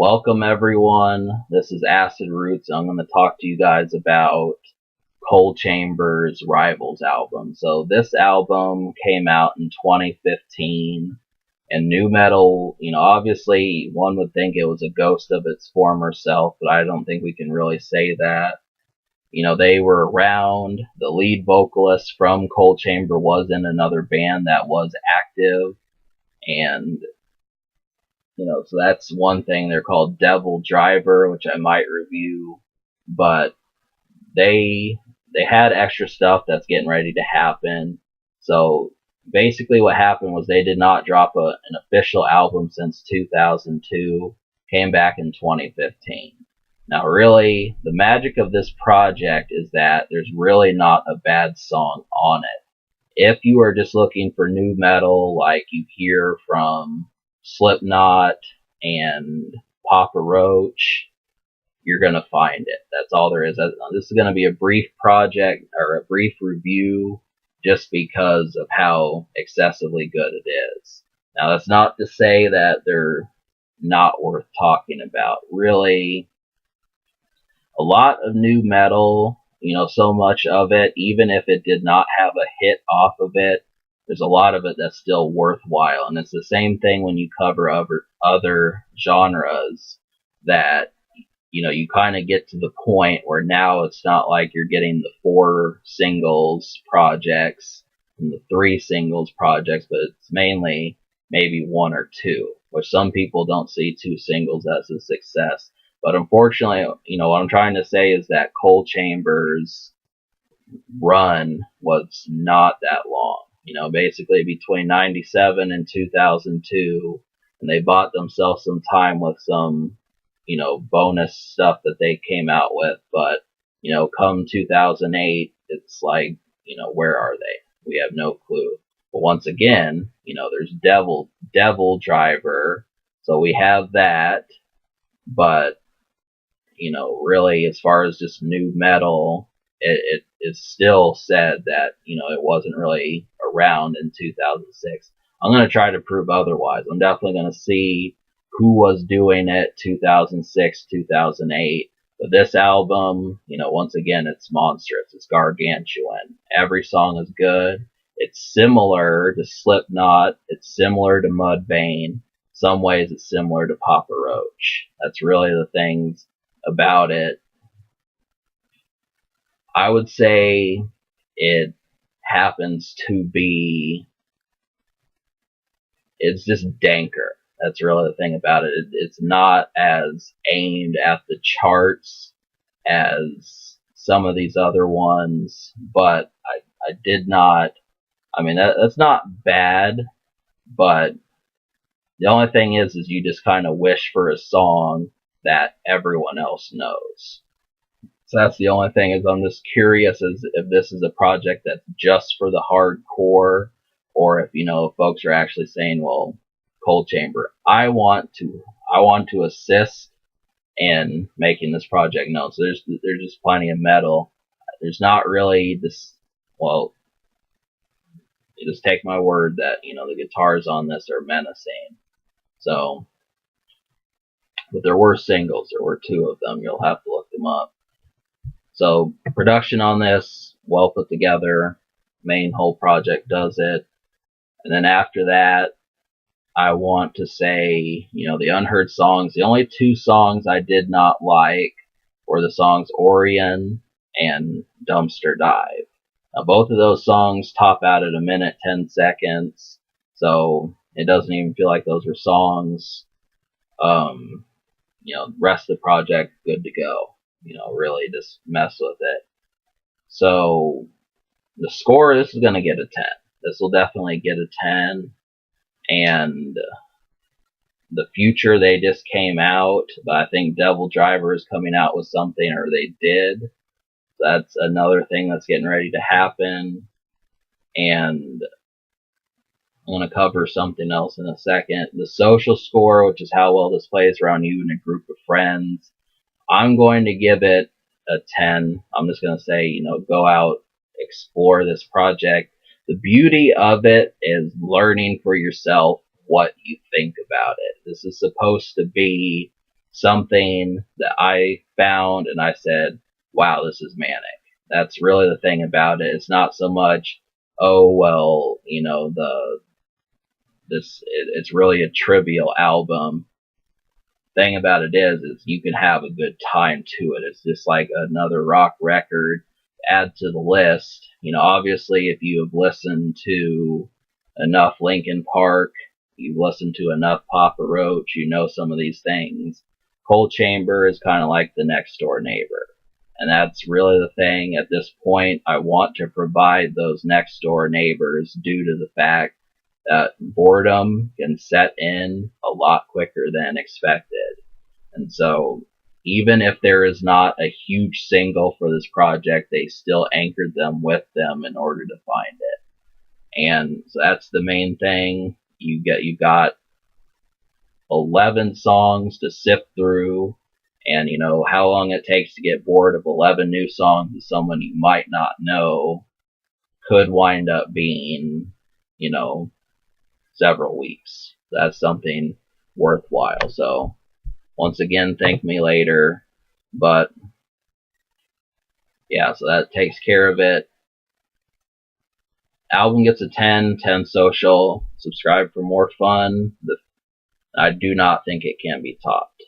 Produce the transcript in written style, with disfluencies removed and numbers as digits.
Welcome everyone. This is Acid Roots. I'm going to talk to you guys about Coal Chamber's Rivals album. So this album came out in 2015, and new metal, obviously one would think it was a ghost of its former self, but I don't think we can really say that. They were around. The lead vocalist from Coal Chamber was in another band that was active, and so that's one thing. They're called Devil Driver, which I might review, but they had extra stuff that's getting ready to happen. So basically what happened was they did not drop an official album since 2002, came back in 2015. Now really, the magic of this project is that there's really not a bad song on it. If you are just looking for new metal like you hear from Slipknot and Papa Roach, you're going to find it. That's all there is. This is going to be a brief project or a brief review just because of how excessively good it is. Now, that's not to say that they're not worth talking about. Really, a lot of new metal, so much of it, even if it did not have a hit off of it, there's a lot of it that's still worthwhile. And it's the same thing when you cover other genres that, you kind of get to the point where now it's not like you're getting the 4 singles projects and the 3 singles projects, but it's mainly maybe 1 or 2, which some people don't see 2 singles as a success. But unfortunately, what I'm trying to say is that Coal Chamber's run was not that long. Basically between 97 and 2002, and they bought themselves some time with some, bonus stuff that they came out with. But, come 2008, it's like, where are they? We have no clue. But once again, there's Devil Driver. So we have that. But, really, as far as just new metal, it is still said that, it wasn't really around in 2006. I'm going to try to prove otherwise. I'm definitely going to see who was doing it 2006, 2008. But this album, once again, it's monstrous. It's gargantuan. Every song is good. It's similar to Slipknot. It's similar to Mudvayne. Some ways it's similar to Papa Roach. That's really the things about it. I would say it happens to be, it's just danker. That's really the thing about it. It's not as aimed at the charts as some of these other ones, but I did not, that's not bad, but the only thing is you just kind of wish for a song that everyone else knows. So that's the only thing, is I'm just curious as if this is a project that's just for the hardcore, or if folks are actually saying, well, Coal Chamber, I want to assist in making this project known. So there's just plenty of metal. There's not really this. Well, you just take my word that the guitars on this are menacing. So, but there were singles. There were 2 of them. You'll have to look them up. So production on this, well put together. Main whole project does it. And then after that, I want to say, the unheard songs. The only 2 songs I did not like were the songs Orion and Dumpster Dive. Now, both of those songs top out at 1:10 seconds, so it doesn't even feel like those were songs. Rest of the project, good to go. Really just mess with it. So the score, this is going to get a 10. This will definitely get a 10. And the Future, they just came out, but I think Devil Driver is coming out with something, or they did. That's another thing that's getting ready to happen. And I'm going to cover something else in a second. The social score, which is how well this plays around you and a group of friends, I'm going to give it a 10. I'm just going to say, go out, explore this project. The beauty of it is learning for yourself what you think about it. This is supposed to be something that I found and I said, wow, this is manic. That's really the thing about it. It's not so much, oh, well, you know, it's really a trivial album. Thing about it is you can have a good time to it. It's just like another rock record. Add to the list. You know, obviously, if you have listened to enough Linkin Park, you've listened to enough Papa Roach, you know some of these things. Cold Chamber is kind of like the next door neighbor. And that's really the thing. At this point, I want to provide those next door neighbors due to the fact that boredom can set in a lot quicker than expected. And so, even if there is not a huge single for this project, they still anchored them with them in order to find it. And so that's the main thing. You got 11 songs to sift through, and you know how long it takes to get bored of 11 new songs with someone you might not know could wind up being, you know, several weeks. That's something worthwhile. So, once again, thank me later. But, yeah, so that takes care of it. Album gets a 10, 10 social. Subscribe for more fun. I do not think it can be topped.